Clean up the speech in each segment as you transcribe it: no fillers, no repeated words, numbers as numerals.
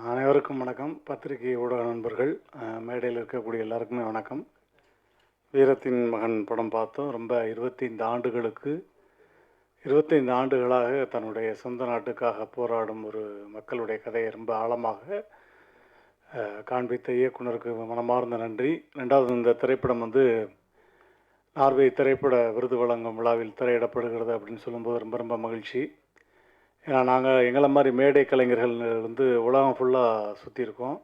அனைவருக்கும் வணக்கம். பத்திரிகை ஊடக நண்பர்கள், மேடையில் இருக்கக்கூடிய எல்லாருக்குமே வணக்கம். வீரத்தின் மகன் படம் பார்த்தோம். ரொம்ப 25 ஆண்டுகளாக தன்னுடைய சொந்த நாட்டுக்காக போராடும் ஒரு மக்களுடைய கதையை ரொம்ப ஆழமாக காண்பித்த இயக்குனருக்கு மனமார்ந்த நன்றி. ரெண்டாவது, இந்த திரைப்படம் நார்வே திரைப்பட விருது வழங்கும் விழாவில் திரையிடப்படுகிறது அப்படின்னு சொல்லும்போது ரொம்ப ரொம்ப மகிழ்ச்சி. ஏன்னா நாங்கள் எங்களை மாதிரி மேடை கலைஞர்கள் உலகம் ஃபுல்லாக சுற்றியிருக்கோம்.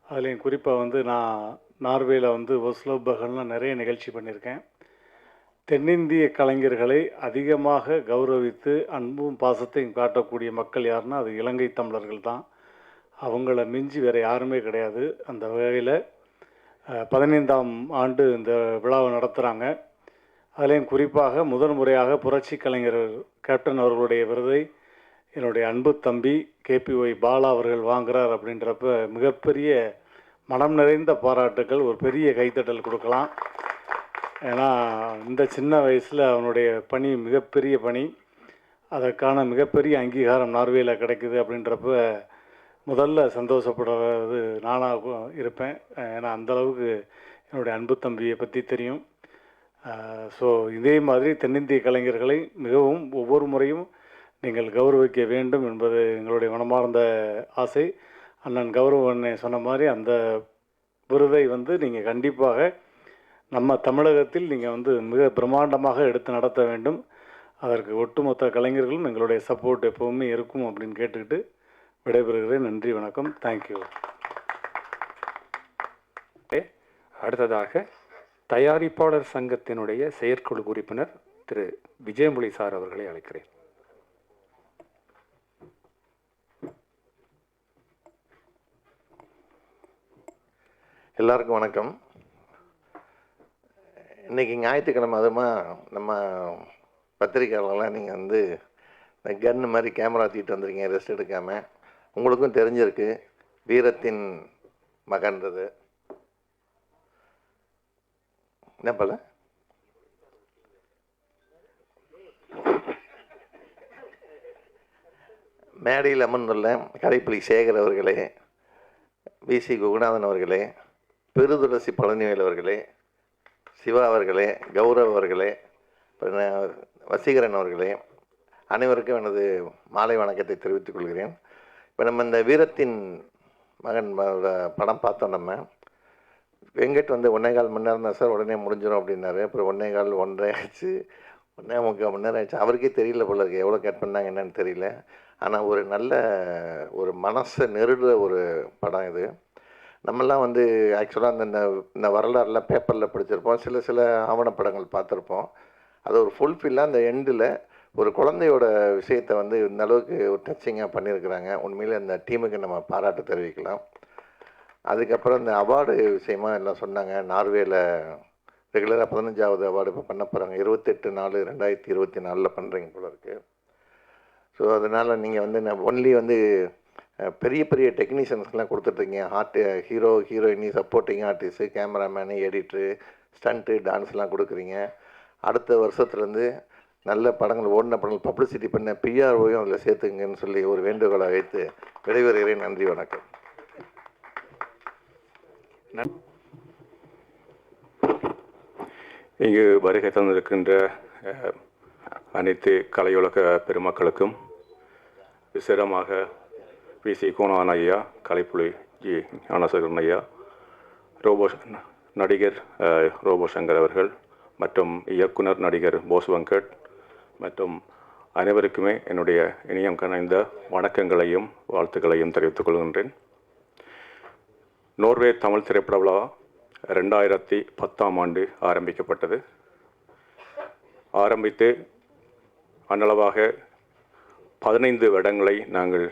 அதுலேயும் குறிப்பாக நான் நார்வேயில் ஒஸ்லோ பகல்லாம் நிறைய நிகழ்ச்சி பண்ணியிருக்கேன். தென்னிந்திய கலைஞர்களை அதிகமாக கௌரவித்து அன்பும் பாசத்தையும் காட்டக்கூடிய மக்கள் யாருன்னா அது இலங்கை தமிழர்கள் தான். அவங்கள மிஞ்சி வேறு யாருமே கிடையாது. அந்த வகையில் 15ஆம் ஆண்டு இந்த விழாவை நடத்துகிறாங்க. அதுலேயும் குறிப்பாக முதன் முறையாக புரட்சி கலைஞர் கேப்டன் அவர்களுடைய விருதை என்னுடைய அன்பு தம்பி KPY பாலா அவர்கள் வாங்குகிறார். அப்படின்றப்ப மிகப்பெரிய மனம் நிறைந்த பாராட்டுக்கள், ஒரு பெரிய கைத்தட்டல் கொடுக்கலாம். ஏன்னா இந்த சின்ன வயசில் அவனுடைய பணி மிகப்பெரிய பணி, அதற்கான மிகப்பெரிய அங்கீகாரம் நார்வேயில் கிடைக்குது. அப்படின்றப்ப முதல்ல சந்தோஷப்படுறது நானாக இருப்பேன். ஏன்னா அந்தளவுக்கு என்னுடைய அன்பு தம்பியை பற்றி தெரியும். ஸோ இதே மாதிரி தென்னிந்திய கலைஞர்களை மிகவும் ஒவ்வொரு முறையும் நீங்கள் கௌரவிக்க வேண்டும் என்பது எங்களுடைய மனமார்ந்த ஆசை. அண்ணன் கௌரவண்ணே சொன்ன மாதிரி அந்த விருதை நீங்கள் கண்டிப்பாக நம்ம தமிழகத்தில் நீங்கள் மிக பிரம்மாண்டமாக எடுத்து நடத்த வேண்டும். அதற்கு ஒட்டுமொத்த கலைஞர்களும் எங்களுடைய சப்போர்ட் எப்போவுமே இருக்கும் அப்படின்னு கேட்டுக்கிட்டு விடைபெறுகிறேன். நன்றி, வணக்கம், தேங்க்யூ. அடுத்ததாக தயாரிப்பாளர் சங்கத்தினுடைய செயற்குழு உறுப்பினர் திரு விஜயமொழி சார் அவர்களை அழைக்கிறேன். எல்லாருக்கும் வணக்கம். இன்றைக்கி ஞாயிற்றுக்கிழமை அதுமாக நம்ம பத்திரிக்கையாளர்லாம் நீங்கள் இந்த கன்னு மாதிரி கேமரா தூக்கிட்டு வந்திருக்கீங்க ரெஸ்ட் எடுக்காமல். உங்களுக்கும் தெரிஞ்சிருக்கு வீரத்தின் மகன்றது என்ன போல. மேடையில் அமர்ந்துள்ள கரைப்புலி சேகர் அவர்களே, VC குகுநாதன் அவர்களே, பெருதுளசி பழனிவேல் அவர்களே, சிவா அவர்களே, கௌரவ் அவர்களே, வசீகரன் அவர்களே, அனைவருக்கும் எனது மாலை வணக்கத்தை தெரிவித்துக் கொள்கிறேன். இப்போ நம்ம இந்த வீரத்தின் மகன் படம் பார்த்தோம். நம்ம வெங்கட் 1.25 மணி நேரம் தான் சார், உடனே முடிஞ்சிடும் அப்படின்னாரு. அப்புறம் 1.25 1.5 ஆச்சு, 1.25 மணி நேரம் ஆச்சு. அவருக்கே தெரியல போல இருக்கு எவ்வளோ கட் பண்ணாங்க என்னன்னு தெரியல. ஆனால் ஒரு நல்ல ஒரு மனசை நெருடுற ஒரு படம் இது. நம்மெல்லாம் ஆக்சுவலாக இந்த வரலாறுலாம் பேப்பரில் படிச்சிருப்போம், சில ஆவணப்படங்கள் பார்த்துருப்போம். அது ஒரு ஃபுல்ஃபில்லாக அந்த எண்டில் ஒரு குழந்தையோட விஷயத்தை இந்த அளவுக்கு ஒரு டச்சிங்காக பண்ணியிருக்கிறாங்க. உண்மையிலே அந்த டீமுக்கு நம்ம பாராட்டு தெரிவிக்கலாம். அதுக்கப்புறம் இந்த அவார்டு விஷயமா எல்லாம் சொன்னாங்க. நார்வேயில் ரெகுலராக 15ஆவது அவார்டு இப்போ பண்ண போகிறாங்க. 28/4/2024 பண்ணுறீங்க போல இருக்குது. ஸோ அதனால் நீங்கள் ஒன்லி பெரிய பெரிய டெக்னீஷியன்ஸ்க்கெலாம் கொடுத்துட்ருக்கீங்க. Hero heroine, supporting artist, cameraman, editor, stunt, டான்ஸ்லாம் கொடுக்குறீங்க. அடுத்த வருஷத்துலேருந்து நல்ல படங்கள், ஓடின படங்கள் பப்ளிசிட்டி பண்ண PROவையும் அதில் சேர்த்துங்கன்னு சொல்லி ஒரு வேண்டுகோளை வைத்து விடைபெறுகிறேன். நன்றி, வணக்கம். இங்கு வருகை தந்திருக்கின்ற அனைத்து கலையுலக பெருமக்களுக்கும், விசேடமாக VC குகுநாதன் ஐயா, கலைப்புலி G ஞானசேகரன் ஐயா, நடிகர் ரோபோ சங்கர் அவர்கள் மற்றும் இயக்குனர் நடிகர் போஸ் வெங்கட் மற்றும் அனைவருக்குமே என்னுடைய இனியம் கனிந்த வணக்கங்களையும் வாழ்த்துக்களையும் தெரிவித்துக் கொள்கின்றேன். நோர்வே தமிழ் திரைப்பட விழா 2010ஆம் ஆண்டு ஆரம்பிக்கப்பட்டது. ஆரம்பித்து அன்னளவாக 15 வருடங்களை நாங்கள்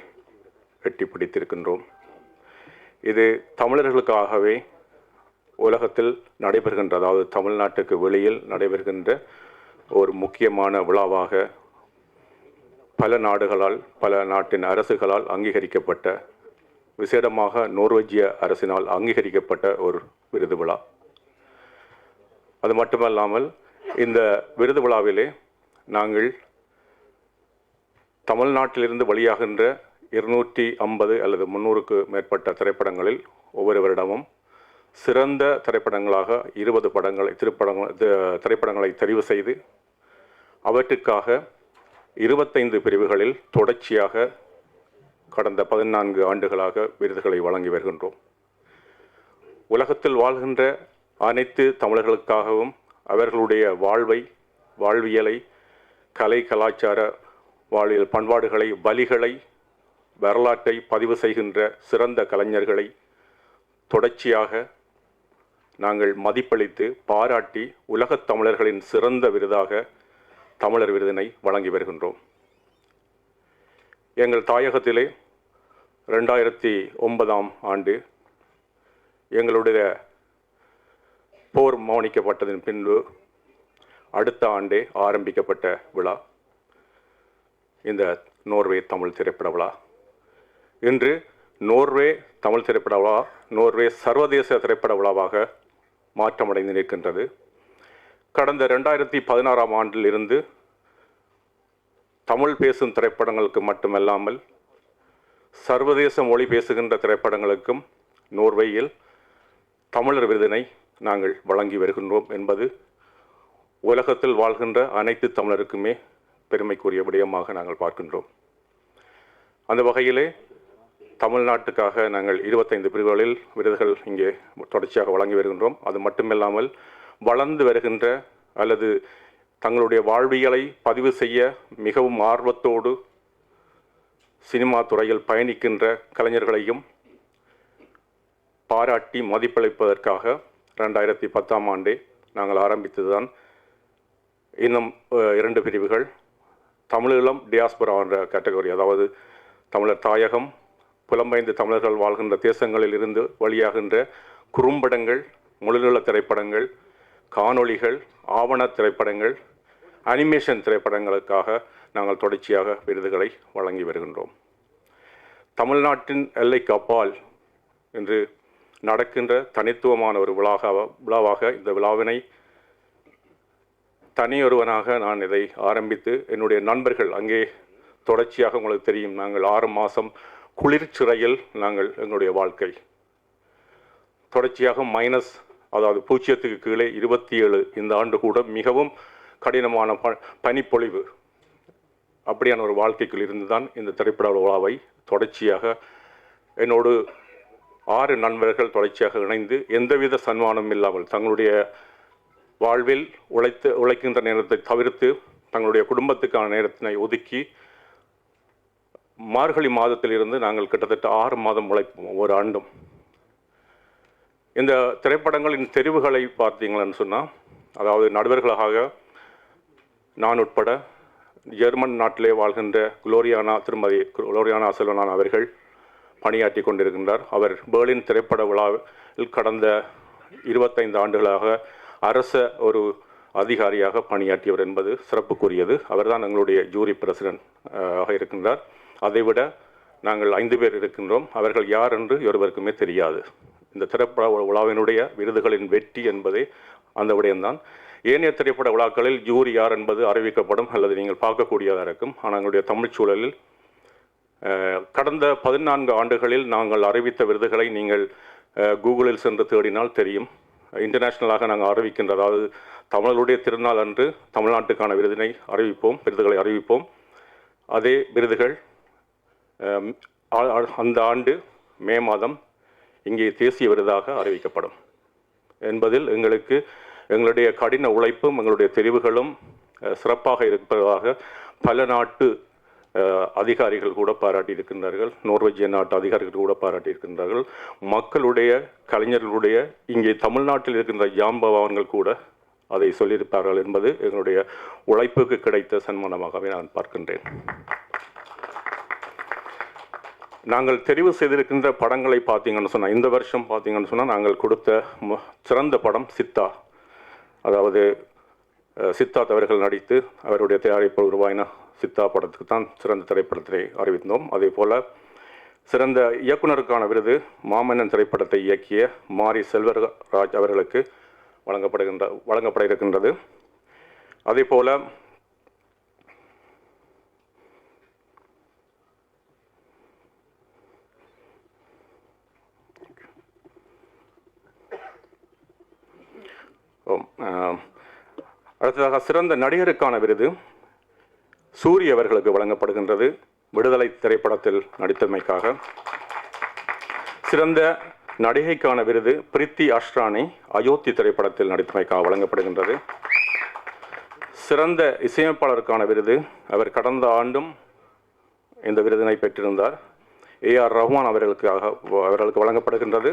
எட்டி பிடித்திருக்கின்றோம். இது தமிழர்களுக்காகவே உலகத்தில் நடைபெறுகின்ற, அதாவது தமிழ்நாட்டுக்கு வெளியில் நடைபெறுகின்ற ஒரு முக்கியமான விழாவாக பல நாடுகளால், பல நாட்டின் அரசுகளால் அங்கீகரிக்கப்பட்ட, விசேடமாக நோர்வேஜிய அரசினால் அங்கீகரிக்கப்பட்ட ஒரு விருது விழா. அது மட்டுமல்லாமல் இந்த விருது விழாவிலே நாங்கள் தமிழ்நாட்டிலிருந்து வெளியாகின்ற 250 அல்லது 300க்கு மேற்பட்ட திரைப்படங்களில் ஒவ்வொரு வருடமும் சிறந்த திரைப்படங்களாக 20 திரைப்படங்களை தெரிவு செய்து அவற்றுக்காக 25 பிரிவுகளில் தொடர்ச்சியாக கடந்த 14 ஆண்டுகளாக விருதுகளை வழங்கி வருகின்றோம். உலகத்தில் வாழ்கின்ற அனைத்து தமிழர்களுக்காகவும் அவர்களுடைய வாழ்வியலை, கலை கலாச்சார வாழ்வியல் பண்பாடுகளை, வழிகளை, வரலாற்றை பதிவு செய்கின்ற சிறந்த கலைஞர்களை தொடர்ச்சியாக நாங்கள் மதிப்பளித்து பாராட்டி உலகத் தமிழர்களின் சிறந்த விருதாக தமிழர் விருதினை வழங்கி வருகின்றோம். எங்கள் தாயகத்திலே 2009ஆம் ஆண்டு எங்களுடைய போர் மௌனிக்கப்பட்டதன் பின்பு அடுத்த ஆண்டே ஆரம்பிக்கப்பட்ட விழா இந்த நோர்வே தமிழ் திரைப்பட விழா. இன்று நோர்வே தமிழ் திரைப்பட விழா நோர்வே சர்வதேச திரைப்பட விழாவாக மாற்றமடைந்து நிற்கின்றது. கடந்த 2016ஆம் ஆண்டில் இருந்து தமிழ் பேசும் திரைப்படங்களுக்கு மட்டுமல்லாமல் சர்வதேச மொழி பேசுகின்ற திரைப்படங்களுக்கும் நோர்வேயில் தமிழர் விருதினை நாங்கள் வழங்கி வருகின்றோம் என்பது உலகத்தில் வாழ்கின்ற அனைத்து தமிழருக்குமே பெருமைக்குரிய விடயமாக நாங்கள் பார்க்கின்றோம். அந்த வகையிலே தமிழ்நாட்டுக்காக நாங்கள் 25 பிரிவுகளில் விருதுகள் இங்கே தொடர்ச்சியாக வழங்கி வருகின்றோம். அது மட்டுமில்லாமல் வளர்ந்து வருகின்ற அல்லது தங்களுடைய வாழ்வியலை பதிவு செய்ய மிகவும் ஆர்வத்தோடு சினிமா துறையில் பயணிக்கின்ற கலைஞர்களையும் பாராட்டி மதிப்பளிப்பதற்காக 2010ஆம் ஆண்டே நாங்கள் ஆரம்பித்ததுதான் இன்னும் 2 பிரிவுகள். தமிழீழம் டியாஸ்பரா என்ற கேட்டகரி, அதாவது தமிழர் தாயகம், புலம்பெயர்ந்த தமிழர்கள் வாழ்கின்ற தேசங்களில் இருந்து வெளியாகின்ற குறும்படங்கள், முழுநீள திரைப்படங்கள், காணொளிகள், ஆவண திரைப்படங்கள், அனிமேஷன் திரைப்படங்களுக்காக நாங்கள் தொடர்ச்சியாக விருதுகளை வழங்கி வருகின்றோம். தமிழ்நாட்டின் எல்லைக்கு அப்பால் இன்று நடக்கின்ற தனித்துவமான ஒரு விழாவாக இந்த விழாவினை தனியொருவனாக நான் இதை ஆரம்பித்து என்னுடைய நண்பர்கள் அங்கே தொடர்ச்சியாக உங்களுக்கு தெரியும், நாங்கள் 6 மாதம் குளிர் சிறையில் நாங்கள் எங்களுடைய வாழ்க்கை தொடர்ச்சியாக அதாவது 0க்கு கீழே 27 இந்த ஆண்டு கூட மிகவும் கடினமான பனிப்பொழிவு, அப்படியான ஒரு வாழ்க்கைக்குள் இருந்துதான் இந்த திரைப்பட விழாவை தொடர்ச்சியாக என்னோடு 6 நண்பர்கள் தொடர்ச்சியாக இணைந்து எந்தவித சன்மானமும் இல்லாமல் தங்களுடைய வாழ்வில் உழைக்கின்ற நேரத்தை தவிர்த்து தங்களுடைய குடும்பத்துக்கான நேரத்தினை ஒதுக்கி மார்கழி மாதத்திலிருந்து நாங்கள் கிட்டத்தட்ட 6 மாதம் உழைப்போம் ஒவ்வொரு ஆண்டும். இந்த திரைப்படங்களின் தெரிவுகளை பார்த்தீங்கன்னு சொன்னால், அதாவது நடுவர்களாக நான் உட்பட ஜெர்மன் நாட்டிலே வாழ்கின்ற திருமதி குளோரியானா செல்வனான் அவர்கள் பணியாற்றி கொண்டிருக்கின்றார். அவர் பெர்லின் திரைப்பட விழாவில் கடந்த 25 ஆண்டுகளாக அரச ஒரு அதிகாரியாக பணியாற்றியவர் என்பது சிறப்புக்குரியது. அவர்தான் எங்களுடைய ஜூரி பிரசிடென்ட் ஆக இருக்கின்றார். அதைவிட நாங்கள் 5 பேர் இருக்கின்றோம். அவர்கள் யார் என்று ஒருவருக்குமே தெரியாது. இந்த திரைப்பட விழாவினுடைய விருதுகளின் வெற்றி என்பதே அந்த விடயம்தான். ஏனைய திரைப்பட விழாக்களில் ஜூரி யார் என்பது அறிவிக்கப்படும் அல்லது நீங்கள் பார்க்கக்கூடியதாக இருக்கும். ஆனால் எங்களுடைய தமிழ் சூழலில் கடந்த 14 ஆண்டுகளில் நாங்கள் அறிவித்த விருதுகளை நீங்கள் கூகுளில் சென்று தேடினால் தெரியும். இன்டர்நேஷ்னலாக நாங்கள் அறிவிக்கின்ற, அதாவது தமிழருடைய திருநாள் அன்று தமிழ்நாட்டுக்கான விருதுகளை அறிவிப்போம். அதே விருதுகள் அந்த ஆண்டு மே மாதம் இங்கே தேசிய விருதாக அறிவிக்கப்படும் என்பதில் எங்களுடைய கடின உழைப்பும் எங்களுடைய தெரிவுகளும் சிறப்பாக இருப்பதாக பல நாட்டு அதிகாரிகள் கூட பாராட்டியிருக்கின்றார்கள். நோர்வேஜிய நாட்டு அதிகாரிகள் கூட பாராட்டியிருக்கின்றார்கள். மக்களுடைய, கலைஞர்களுடைய, இங்கே தமிழ்நாட்டில் இருக்கின்ற ஜாம்பவான்கள் கூட அதை சொல்லியிருப்பார்கள் என்பது எங்களுடைய உழைப்புக்கு கிடைத்த சன்மானமாகவே நான் பார்க்கின்றேன். நாங்கள் தெரிவு செய்திருக்கின்ற படங்களை பார்த்தீங்கன்னு சொன்னால், இந்த வருஷம் பார்த்தீங்கன்னு சொன்னால் நாங்கள் கொடுத்த சிறந்த படம் சித்தா. அதாவது சித்தார்த் அவர்கள் நடித்து அவருடைய தயாரிப்பில் உருவாயின சித்தா படத்துக்கு தான் சிறந்த திரைப்படத்தை அறிவித்தோம். அதே போல் சிறந்த இயக்குனருக்கான விருது மாமன்னன் திரைப்படத்தை இயக்கிய மாரி செல்வராஜ் அவர்களுக்கு வழங்கப்பட இருக்கின்றது. அதே போல் அடுத்ததாக சிறந்த நடிகருக்கான விருது சூரி அவர்களுக்கு வழங்கப்படுகின்றது, விடுதலை திரைப்படத்தில் நடித்தமைக்காக. சிறந்த நடிகைக்கான விருது பிரித்தி அஷ்ரானி அயோத்தி திரைப்படத்தில் நடித்தமைக்காக வழங்கப்படுகின்றது. சிறந்த இசையமைப்பாளருக்கான விருது அவர் கடந்த ஆண்டும் இந்த விருதினை பெற்றிருந்தார். AR ரஹ்மான் அவர்களுக்கு வழங்கப்படுகின்றது,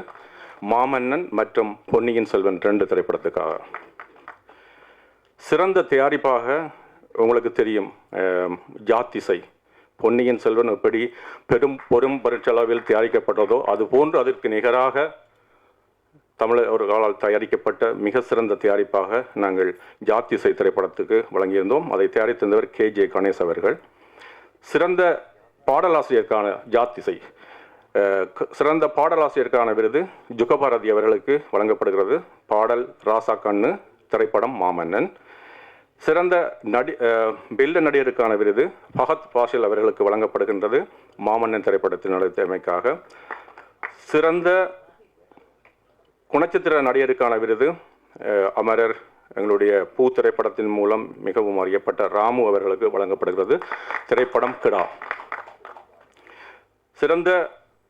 மாமன்னன் மற்றும் பொன்னியின் செல்வன் 2 திரைப்படத்துக்காக. சிறந்த தயாரிப்பாக உங்களுக்கு தெரியும் ஜாத்திசை, பொன்னியின் செல்வன் எப்படி பெரும் பருச்செலவில் தயாரிக்கப்பட்டதோ அதுபோன்று அதற்கு நிகராக ஒரு காலால் தயாரிக்கப்பட்ட மிக சிறந்த தயாரிப்பாக நாங்கள் ஜாத்திசை திரைப்படத்துக்கு வழங்கியிருந்தோம். அதை தயாரித்திருந்தவர் KJ கணேஷ் அவர்கள். சிறந்த பாடலாசிரியருக்கான ஜாத்திசை சிறந்த பாடலாசிரியருக்கான விருது ஜுகபாரதி அவர்களுக்கு வழங்கப்படுகிறது, பாடல் ராசா கண்ணு, திரைப்படம் மாமன்னன். சிறந்த பெல்ல நடிகருக்கான விருது ஃபஹத் ஃபாசில் அவர்களுக்கு வழங்கப்படுகின்றது, மாமன்னன் திரைப்படத்தில் நடித்தமைக்காக. சிறந்த குணச்சித்திர நடிகருக்கான விருது அமரர் எங்களுடைய பூ திரைப்படத்தின் மூலம் மிகவும் அறியப்பட்ட ராமு அவர்களுக்கு வழங்கப்படுகிறது, திரைப்படம் கிடா. சிறந்த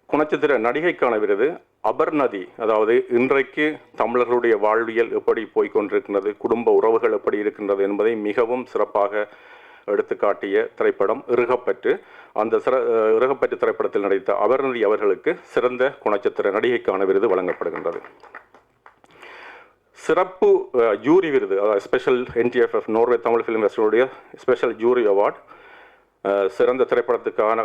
குணச்சித்திர நடிகைக்கான விருது அபர்நதி, அதாவது இன்றைக்கு தமிழர்களுடைய வாழ்வியல் எப்படி போய்கொண்டிருக்கின்றது, குடும்ப உறவுகள் எப்படி இருக்கின்றது என்பதை மிகவும் சிறப்பாக எடுத்துக்காட்டிய திரைப்படம் இறுகப்பற்று. அந்த இறுகப்பற்று திரைப்படத்தில் நடித்த அபர்நதி அவர்களுக்கு சிறந்த குணச்சித்திர நடிகைக்கான விருது வழங்கப்படுகின்றது. சிறப்பு ஜூரி விருது, அதாவது special NTFF Norway Tamil film ஃபெஸ்டிவலுடைய ஸ்பெஷல் ஜூரி அவார்ட் சிறந்த திரைப்படத்துக்கான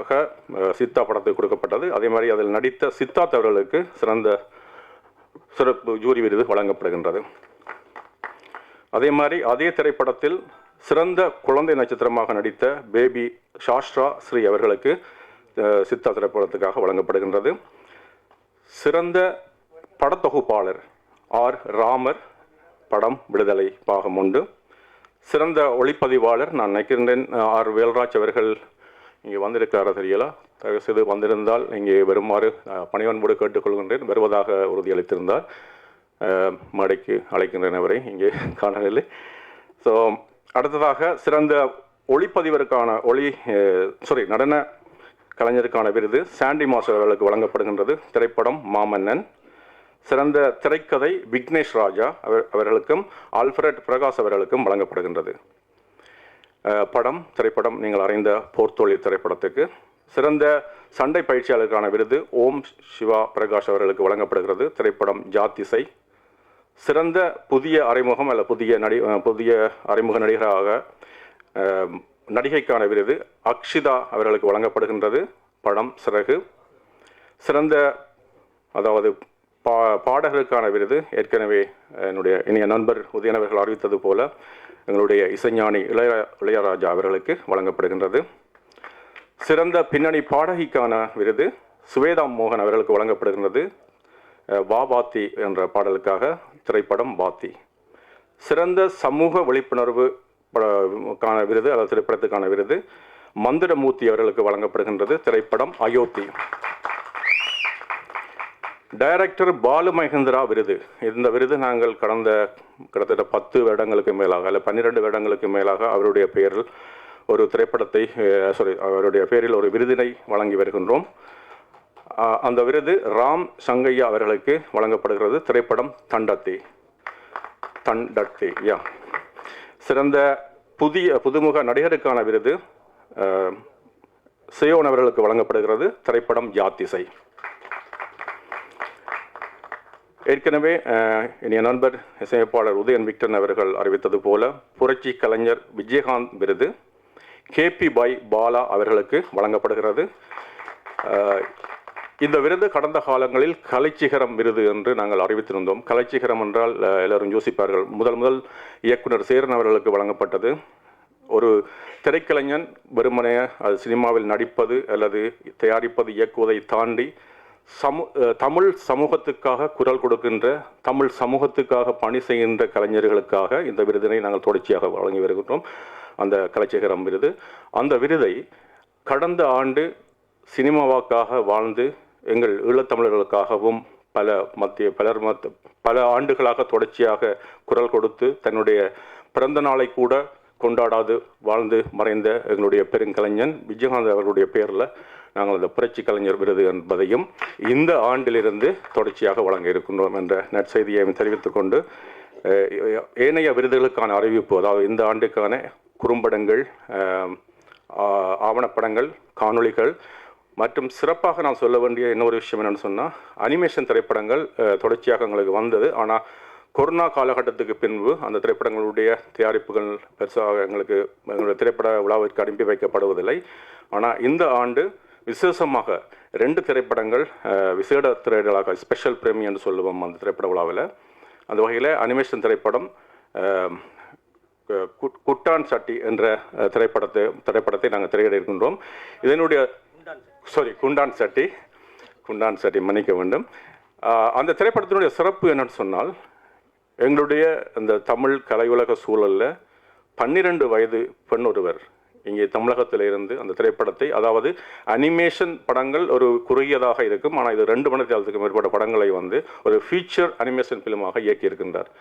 சித்தா படத்துக்கு கொடுக்கப்பட்டது. அதே மாதிரி அதில் நடித்த சித்தார்த் அவர்களுக்கு சிறப்பு ஜூரி விருது வழங்கப்படுகின்றது. அதே மாதிரி அதே திரைப்படத்தில் சிறந்த குழந்தை நட்சத்திரமாக நடித்த பேபி சாஸ்ட்ரா ஸ்ரீ அவர்களுக்கு சித்தா திரைப்படத்துக்காக வழங்கப்படுகின்றது. சிறந்த படத்தொகுப்பாளர் R ராமர், படம் விடுதலை பாகம் 1. சிறந்த ஒளிப்பதிவாளர் நான் நினைக்கின்றேன் R வேல்ராஜ் அவர்கள் இங்கே வந்திருக்கிறாரா தெரியல, தயவுசெய்து வந்திருந்தால் இங்கே வருமாறு பணிவன்போடு கேட்டுக்கொள்கின்றேன். வருவதாக உறுதியளித்திருந்தார், மேடைக்கு அழைக்கின்றேன், அவரை இங்கே காணவில்லை. ஸோ அடுத்ததாக சிறந்த ஒளிப்பதிவருக்கான நடன கலைஞருக்கான விருது சாண்டி மாஸ்டர் அவர்களுக்கு வழங்கப்படுகின்றது, திரைப்படம் மாமன்னன். சிறந்த திரைக்கதை விக்னேஷ் ராஜா அவர்களுக்கும் ஆல்ஃபிரட் பிரகாஷ் அவர்களுக்கும் வழங்கப்படுகின்றது, திரைப்படம் நீங்கள் அறிந்த போர்த்தொழி திரைப்படத்துக்கு. சிறந்த சண்டை பயிற்சியாளருக்கான விருது ஓம் சிவா பிரகாஷ் அவர்களுக்கு வழங்கப்படுகிறது, திரைப்படம் ஜாத்திசை. சிறந்த புதிய அறிமுகம் புதிய அறிமுக நடிகராக நடிகைக்கான விருது அக்ஷிதா அவர்களுக்கு வழங்கப்படுகின்றது, படம் சிறகு. சிறந்த பாடகருக்கான விருது ஏற்கனவே என்னுடைய இனிய நண்பர் உதயன் அவர்கள் அறிவித்தது போல எங்களுடைய இசைஞானி இளையராஜா அவர்களுக்கு வழங்கப்படுகின்றது. சிறந்த பின்னணி பாடகிக்கான விருது சுவேதா மோகன் அவர்களுக்கு வழங்கப்படுகின்றது, வாபாத்தி என்ற பாடலுக்காக, திரைப்படம் பாத்தி. சிறந்த சமூக விழிப்புணர்வு விருது அல்லது திரைப்படத்துக்கான விருது மந்திரமூர்த்தி அவர்களுக்கு வழங்கப்படுகின்றது, திரைப்படம் அயோத்தி. டைரக்டர் பாலு மகேந்திரா விருது, இந்த விருது நாங்கள் கடந்த கிட்டத்தட்ட 10 வருடங்களுக்கு மேலாக அல்ல 12 வருடங்களுக்கு மேலாக அவருடைய பெயரில் ஒரு திரைப்படத்தை அவருடைய பெயரில் ஒரு விருதினை வழங்கி வருகின்றோம். அந்த விருது ராம் சங்கையா அவர்களுக்கு வழங்கப்படுகிறது, திரைப்படம் தண்டத்தி. சிறந்த புதுமுக நடிகருக்கான விருது சியோன் அவர்களுக்கு வழங்கப்படுகிறது, திரைப்படம் ஜாத்திசை. ஏற்கனவே இனிய நண்பர் இசையமைப்பாளர் உதயன் விக்டன் அவர்கள் அறிவித்தது போல புரட்சி கலைஞர் விஜயகாந்த் விருது KP பாலா அவர்களுக்கு வழங்கப்படுகிறது. இந்த விருது கடந்த காலங்களில் கலைச்சிகரம் விருது என்று நாங்கள் அறிவித்திருந்தோம். கலைச்சிகரம் என்றால் எல்லோரும் யோசிப்பார்கள். முதல் இயக்குனர் சேரன் அவர்களுக்கு வழங்கப்பட்டது. ஒரு திரைக்கலைஞன் வெறுமனே அது சினிமாவில் நடிப்பது அல்லது தயாரிப்பது, இயக்குவதை தாண்டி தமிழ் சமூகத்துக்காக குரல் கொடுக்கின்ற, தமிழ் சமூகத்துக்காக பணி செய்கின்ற கலைஞர்களுக்காக இந்த விருதினை நாங்கள் தொடர்ச்சியாக வழங்கி வருகின்றோம். அந்த கலைச்சிகரம் விருது, அந்த விருதை கடந்த ஆண்டு சினிமாவுக்காக வாழ்ந்து எங்கள் ஈழத்தமிழர்களுக்காகவும் பல ஆண்டுகளாக தொடர்ச்சியாக குரல் கொடுத்து தன்னுடைய பிறந்த நாளை கூட கொண்டாடாது வாழ்ந்து மறைந்த எங்களுடைய பெருங்கலைஞன் விஜயகாந்த் அவர்களுடைய பேரில் நாங்கள் அந்த புரட்சி கலைஞர் விருது என்பதையும் இந்த ஆண்டிலிருந்து தொடர்ச்சியாக வழங்க இருக்கின்றோம் என்ற நற்செய்தியை தெரிவித்துக்கொண்டு, ஏனைய விருதுகளுக்கான அறிவிப்பு, அதாவது இந்த ஆண்டுக்கான குறும்படங்கள், ஆவணப்படங்கள், காணொளிகள் மற்றும் சிறப்பாக நான் சொல்ல வேண்டிய இன்னொரு விஷயம் என்னென்னு சொன்னால், அனிமேஷன் திரைப்படங்கள் தொடர்ச்சியாக எங்களுக்கு வந்தது. ஆனால் கொரோனா காலகட்டத்துக்கு பின்பு அந்த திரைப்படங்களுடைய தயாரிப்புகள் பெருசாக எங்களுடைய திரைப்பட விழாவிற்கு அனுப்பி வைக்கப்படுவதில்லை. ஆனால் இந்த ஆண்டு விசேஷமாக 2 திரைப்படங்கள் விசேட திரையிடலாக ஸ்பெஷல் பிரேமி என்று சொல்லுவோம் அந்த திரைப்பட விழாவில். அந்த வகையில் அனிமேஷன் திரைப்படம் குட்டான் சட்டி என்ற திரைப்படத்தை நாங்கள் திரையிட இருக்கின்றோம். இதனுடைய குண்டான் சட்டி மன்னிக்க வேண்டும். அந்த திரைப்படத்தினுடைய சிறப்பு என்னன்னு சொன்னால், எங்களுடைய இந்த தமிழ் கலையுலக சூழலில் 12 வயது பெண் ஒருவர் இங்கே தமிழகத்தில் இருந்து அந்த திரைப்படத்தை, அதாவது அனிமேஷன் படங்கள் ஒரு குறுகியதாக இருக்கும், ஆனால் இது 2 மணி நேரத்துக்கு மேற்பட்ட படங்களை ஒரு ஃபீச்சர் அனிமேஷன் ஃபிலிமாக இயக்கியிருக்கின்றார்.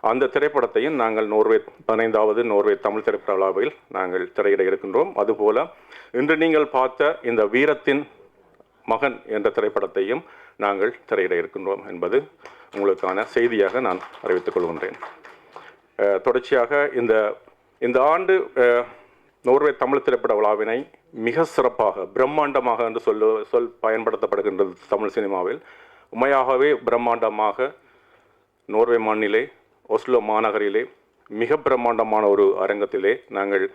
அந்த திரைப்படத்தையும் நாங்கள் 15வது நோர்வே தமிழ் திரைப்பட விழாவில் நாங்கள் திரையிட இருக்கின்றோம். அதுபோல இன்று நீங்கள் பார்த்த இந்த வீரத்தின் மகன் என்ற திரைப்படத்தையும் நாங்கள் திரையிட இருக்கின்றோம் என்பது உங்களுக்கான செய்தியாக நான் அறிவித்துக் கொள்கின்றேன். தொடர்ச்சியாக இந்த ஆண்டு நோர்வே தமிழ் திரைப்பட விழாவினை மிக சிறப்பாக, பிரம்மாண்டமாக என்று சொல் பயன்படுத்தப்படுகின்றது தமிழ் சினிமாவில். உண்மையாகவே பிரம்மாண்டமாக நோர்வே மண்ணிலே, ஒஸ்லோ மாநகரிலே மிக பிரம்மாண்டமான ஒரு அரங்கத்திலே நாங்கள்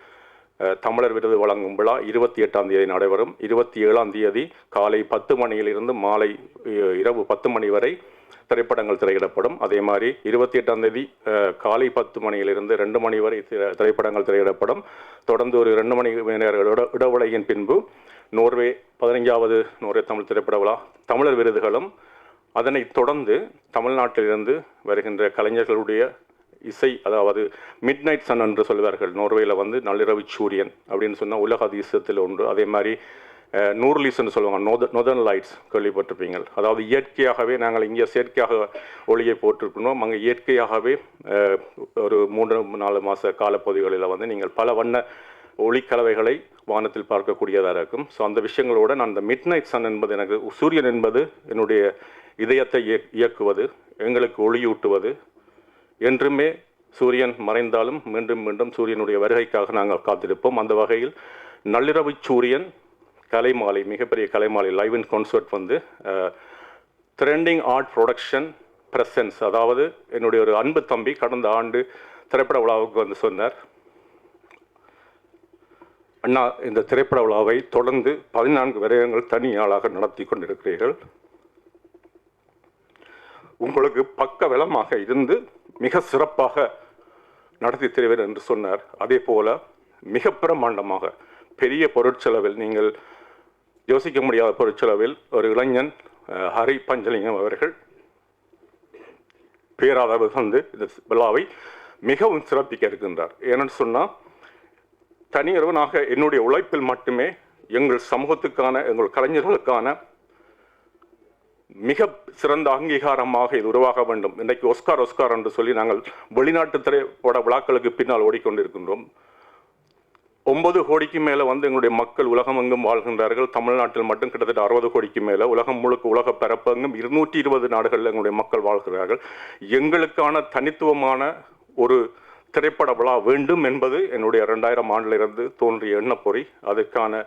தமிழர் விருது வழங்கும் விழா 28ஆம் தேதி நடைபெறும். 27ஆம் தேதி காலை 10 மணியிலிருந்து மாலை இரவு 10 மணி வரை திரைப்படங்கள் திரையிடப்படும். அதே மாதிரி 28ஆம் தேதி காலை 10 மணியிலிருந்து 2 மணி வரை திரைப்படங்கள் திரையிடப்படும். தொடர்ந்து ஒரு 2 மணி நேர இடைவெளியின் பின்பு நோர்வே 15வது நோர்வே தமிழ் திரைப்பட விழா தமிழர் விருதுகளும், அதனைத் தொடர்ந்து தமிழ்நாட்டிலிருந்து வருகின்ற கலைஞர்களுடைய இசை, அதாவது மிட் நைட் சன் என்று சொல்வார்கள். நோர்வேயில் நள்ளிரவு சூரியன் அப்படின்னு சொன்னால் உலக அதிசயத்தில் ஒன்று. அதே மாதிரி நூர்லீஸ்ன்னு சொல்லுவாங்க, நொதர்ன் லைட்ஸ் கேள்விப்பட்டிருப்பீங்க. அதாவது இயற்கையாகவே நாங்கள் இங்கே செயற்கையாக ஒளியை போட்டிருக்கணும். அங்கே இயற்கையாகவே ஒரு 3-4 மாத காலப்பகுதிகளில் நீங்கள் பல வண்ண ஒளிக்கலவைகளை வானத்தில் பார்க்கக்கூடியதாக இருக்கும். ஸோ அந்த விஷயங்களோடு நான் இந்த மிட் நைட் சன் என்பது, எனக்கு சூரியன் என்பது என்னுடைய இதயத்தை இயக்குவது, எங்களுக்கு ஒளியூட்டுவது. என்றுமே சூரியன் மறைந்தாலும் மீண்டும் மீண்டும் சூரியனுடைய வருகைக்காக நாங்கள் காத்திருப்போம். அந்த வகையில் நள்ளிரவு சூரியன் கலைமாலை, மிகப்பெரிய கலைமாலை live in concert trending art production presents. அதாவது என்னுடைய ஒரு அன்பு தம்பி கடந்த ஆண்டு திரைப்பட விழாவுக்கு சொன்னார், அண்ணா இந்த திரைப்பட விழாவை தொடர்ந்து 14 வருடங்கள் தனியாளாக நடத்தி கொண்டிருக்கிறீர்கள், உங்களுக்கு பக்க பலமாக இருந்து மிக சிறப்பாக நடத்தி தருவேன் என்று சொன்னார். அதே போல மிக பிரமாண்டமாக பெரிய பொருட்செலவில், நீங்கள் யோசிக்க முடியாத பொருட்செலவில் ஒரு இளைஞன் ஹரி பஞ்சலிங்கம் அவர்கள் பேராதவர் இந்த விழாவை மிகவும் சிறப்பிக்க இருக்கின்றார். ஏன்னு சொன்னால், தனியொருவனாக என்னுடைய உழைப்பில் மட்டுமே எங்கள் சமூகத்துக்கான, எங்கள் கலைஞர்களுக்கான மிக சிறந்த அங்கீகாரமாக இது உருவாக வேண்டும். இன்றைக்கு ஒஸ்கார் என்று சொல்லி நாங்கள் வெளிநாட்டு திரைப்பட விழாக்களுக்கு பின்னால் ஓடிக்கொண்டிருக்கின்றோம். 9 கோடிக்கு மேலே எங்களுடைய மக்கள் உலகமெங்கும் வாழ்கின்றார்கள். தமிழ்நாட்டில் மட்டும் கிட்டத்தட்ட 60 கோடிக்கு மேலே, உலகம் முழுக்க, உலக பரப்பெங்கும் 220 நாடுகளில் எங்களுடைய மக்கள் வாழ்கிறார்கள். எங்களுக்கான தனித்துவமான ஒரு திரைப்பட விழா வேண்டும் என்பது என்னுடைய 2000 ஆண்டிலிருந்து தோன்றிய எண்ணப்பொறி. அதுக்கான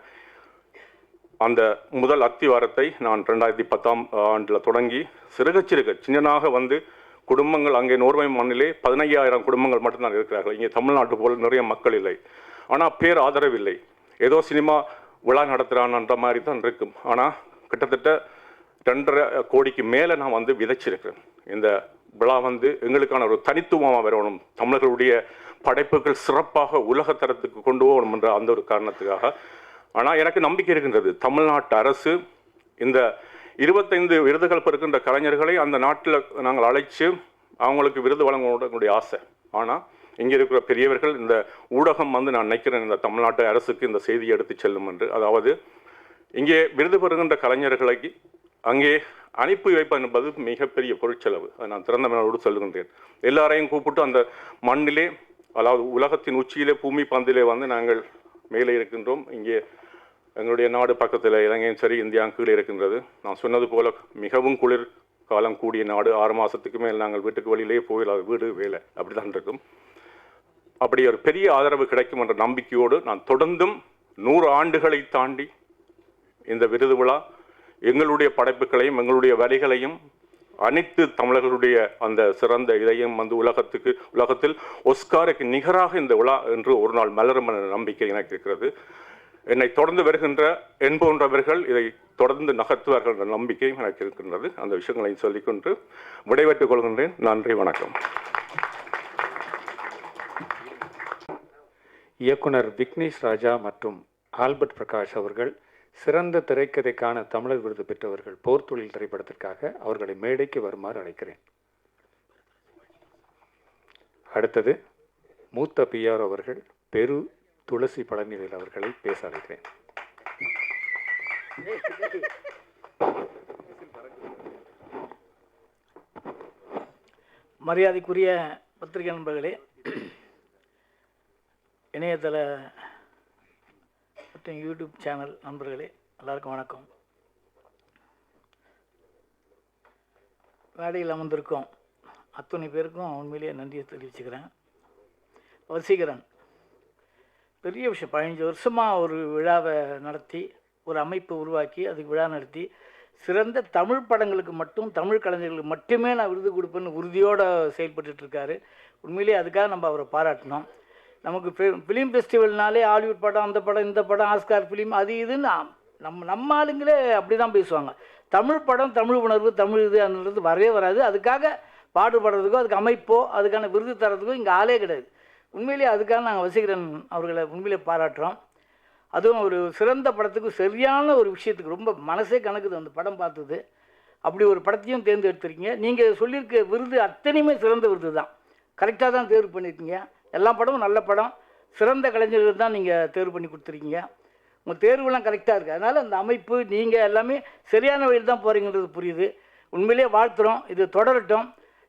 அந்த முதல் அத்திவாரத்தை நான் 2010ஆம் ஆண்டில் தொடங்கி சின்னனாக குடும்பங்கள், அங்கே நோர்வே மண்ணிலே 15,000 குடும்பங்கள் மட்டும்தான் இருக்கிறார்கள். இங்கே தமிழ்நாட்டு போல் நிறைய மக்கள் இல்லை. ஆனால் பேர் ஆதரவில்லை. ஏதோ சினிமா விழா நடத்துகிறான்ற மாதிரி தான் இருக்கும். ஆனால் கிட்டத்தட்ட 2.5 கோடிக்கு மேலே நான் வந்து விதைச்சிருக்கிறேன். இந்த விழா வந்து எங்களுக்கான ஒரு தனித்துவமாக வரணும், தமிழர்களுடைய படைப்புகள் சிறப்பாக உலகத்தரத்துக்கு கொண்டு போகணும் என்ற அந்த ஒரு காரணத்துக்காக. ஆனால் எனக்கு நம்பிக்கை இருக்கின்றது, தமிழ்நாட்டு அரசு இந்த 25 விருதுகள் பெறுகின்ற கலைஞர்களை அந்த நாட்டில் நாங்கள் அழைச்சு அவங்களுக்கு விருது வழங்கக்கூடிய ஆசை. ஆனால் இங்கே இருக்கிற பெரியவர்கள், இந்த ஊடகம் வந்து நான் நினைக்கிறேன் இந்த தமிழ்நாட்டு அரசுக்கு இந்த செய்தியை எடுத்து செல்லும் என்று. அதாவது இங்கே விருது பெறுகின்ற கலைஞர்களை அங்கே அனுப்பி வைப்பது என்பது மிகப்பெரிய பொருட்செலவு. அதை நான் திறந்த மனதோடு சொல்லுகின்றேன். எல்லாரையும் கூப்பிட்டு அந்த மண்ணிலே, அதாவது உலகத்தின் உச்சியிலே, பூமி பந்திலே வந்து நாங்கள் மேலே இருக்கின்றோம். இங்கே எங்களுடைய நாடு பக்கத்தில் இலங்கையும் சரி, இந்தியாவும் கீழே இருக்கின்றது. நான் சொன்னது போல மிகவும் குளிர் காலம் கூடிய நாடு. 6 மாதத்துக்கு மேல் நாங்கள் வீட்டுக்கு வெளியிலே போயிடாது, வீடு வேலை அப்படி தான் இருக்கும். அப்படி ஒரு பெரிய ஆதரவு கிடைக்கும் என்ற நம்பிக்கையோடு நான் தொடர்ந்தும் 100 ஆண்டுகளை தாண்டி இந்த விருது விழா எங்களுடைய படைப்புகளையும் எங்களுடைய வரிகளையும் அனைத்து தமிழர்களுடைய அந்த சிறந்த இதையும் வந்து உலகத்தில் ஒஸ்காருக்கு நிகராக இந்த விழா என்று ஒரு நாள் மலரும் என்ற நம்பிக்கை எனக்கு இருக்கிறது. என்னை தொடர்ந்து வருகின்ற என்பவர்கள் இதை தொடர்ந்து நகர்த்துவார்கள் என்ற நம்பிக்கையும் எனக்கு இருக்கின்றது. அந்த விஷயங்களை சொல்லிக்கொண்டு விடைபெற்றுக் கொள்கின்றேன். நன்றி, வணக்கம். இயக்குனர் விக்னேஷ் ராஜா மற்றும் ஆல்பர்ட் பிரகாஷ் அவர்கள் சிறந்த திரைக்கதைக்கான தமிழர் விருது பெற்றவர்கள். போர்த்தொழில் திரைப்படத்திற்காக அவர்களை மேடைக்கு வருமாறு அழைக்கிறேன். அடுத்தது மூத்த பிஆர் அவர்கள் பெரு துளசி பழனிவேல் அவர்களை பேச அழைக்கிறேன். மரியாதைக்குரிய பத்திரிகை நண்பர்களே, இணையதள மற்றும் யூடியூப் சேனல் நண்பர்களே, எல்லாருக்கும் வணக்கம். மேடையில் அமர்ந்திருக்கோம் அத்தனை பேருக்கும் உண்மையிலேயே நன்றியை தெரிவிச்சுக்கிறேன். வசீகரன் பெரிய விஷயம், 15 வருஷமாக ஒரு விழாவை நடத்தி, ஒரு அமைப்பை உருவாக்கி அதுக்கு விழா நடத்தி, சிறந்த தமிழ் படங்களுக்கு மட்டும், தமிழ் கலைஞர்களுக்கு மட்டுமே நான் விருது கொடுப்பேன்னு உறுதியோடு செயல்பட்டுருக்காரு. உண்மையிலேயே அதுக்காக நம்ம அவரை பாராட்டணும். நமக்கு ஃபிலிம் ஃபெஸ்டிவல்னாலே ஹாலிவுட் படம், அந்த படம், இந்த படம், ஆஸ்கார் ஃபிலிம், அது இதுன்னு நம்ம ஆளுங்களே அப்படி தான் பேசுவாங்க. தமிழ் படம், தமிழ் உணர்வு, தமிழ் இது அன்றது வரவே வராது. அதுக்காக பாடுபடுறதுக்கோ, அதுக்கு அமைப்போ, அதுக்கான விருது தரதுக்கோ இங்கே ஆளே கிடையாது. உண்மையிலேயே அதுக்காக நாங்கள் வசீகரன் அவர்களை உண்மையிலே பாராட்டுறோம். அதுவும் ஒரு சிறந்த படத்துக்கு, சரியான ஒரு விஷயத்துக்கு ரொம்ப மனசே கணக்குது அந்த படம் பார்த்தது. அப்படி ஒரு படத்தையும் தேர்ந்தெடுத்திருக்கீங்க. நீங்கள் சொல்லியிருக்க விருது அத்தனையுமே சிறந்த விருது தான், கரெக்டாக தான் தேர்வு பண்ணியிருக்கீங்க. எல்லா படமும் நல்ல படம், சிறந்த கலைஞர்கள் தான் நீங்கள் தேர்வு பண்ணி கொடுத்துருக்கீங்க. உங்கள் தேர்வுலாம் கரெக்டாக இருக்குது. அதனால் அந்த அமைப்பு, நீங்கள் எல்லாமே சரியான வழியில் தான் போகிறீங்கிறது புரியுது. உண்மையிலே வாழ்த்துறோம். இது தொடரட்டும்.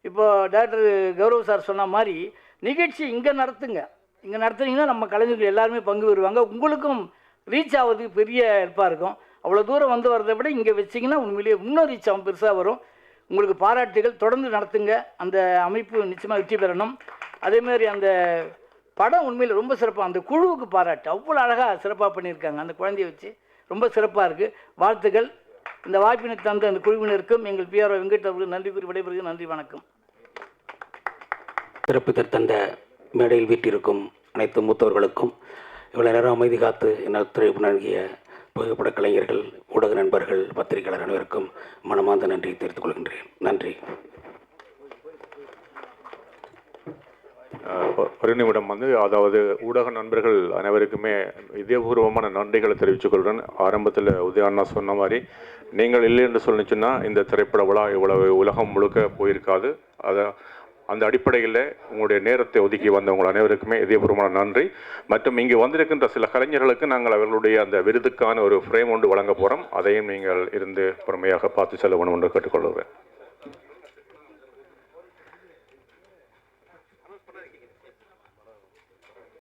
இப்போது டாக்டர் கௌரவ் சார் சொன்ன மாதிரி நிகழ்ச்சி இங்கே நடத்துங்க. இங்கே நடத்துனீங்கன்னா நம்ம கலைஞர்கள் எல்லாருமே பங்கு பெறுவாங்க. உங்களுக்கும் ரீச் ஆகிறதுக்கு பெரிய ஹெல்ப்பாக இருக்கும். அவ்வளோ தூரம் வந்து வரதை விட இங்கே வச்சிங்கன்னா உண்மையிலேயே இன்னும் ரீச் ஆகும், பெருசாக வரும். உங்களுக்கு பாராட்டுகள், தொடர்ந்து நடத்துங்க. அந்த அமைப்பு நிச்சயமாக வெற்றி பெறணும். அதேமாதிரி அந்த படம் உண்மையில் ரொம்ப சிறப்பாக, அந்த குழுவுக்கு பாராட்டு, அவ்வளோ அழகாக சிறப்பாக பண்ணியிருக்காங்க. அந்த குழந்தைய வச்சு ரொம்ப சிறப்பாக இருக்குது. வாழ்த்துக்கள். இந்த வாய்ப்பினை தந்த அந்த குழுவினருக்கும் எங்கள் பிஆர் வெங்கட் அவர்களுக்கு நன்றி கூறி விடைபெறுகிறேன். நன்றி, வணக்கம். சிறப்பு தந்த மேடையில் வீட்டிருக்கும் அனைத்து மூத்தவர்களுக்கும், இவ்வளோ நேரம் அமைதி காத்து என்ன ஒத்துழைப்பு நல்கிய புகைப்பட கலைஞர்கள், ஊடக நண்பர்கள், பத்திரிகையாளர் அனைவருக்கும் மனமார்ந்த நன்றி தெரிவித்துக் கொள்கின்றேன். நன்றி. ஒரு நிமிடம் வந்து, அதாவது ஊடக நண்பர்கள் அனைவருக்குமே இதயபூர்வமான நன்றிகளை தெரிவித்துக் கொள்கிறேன். ஆரம்பத்தில் உதயண்ணா சொன்ன மாதிரி, நீங்கள் இல்லை என்று சொல்லிச்சுன்னா இந்த திரைப்பட விழா இவ்வளவு உலகம் முழுக்க போயிருக்காது. அந்த அடிப்படையில் உங்களுடைய நேரத்தை ஒதுக்கி வந்தவங்கள் அனைவருக்குமே இதயபூர்வமான நன்றி. மற்றும் இங்கே வந்திருக்கின்ற சில கலைஞர்களுக்கு நாங்கள் அவர்களுடைய அந்த விருதுக்கான ஒரு ஃப்ரேம் ஒன்று வழங்க போகிறோம். அதையும் நீங்கள் இருந்து பொறுமையாக பார்த்து செல்ல வேண்டும் என்று கேட்டுக்கொள்கிறேன்.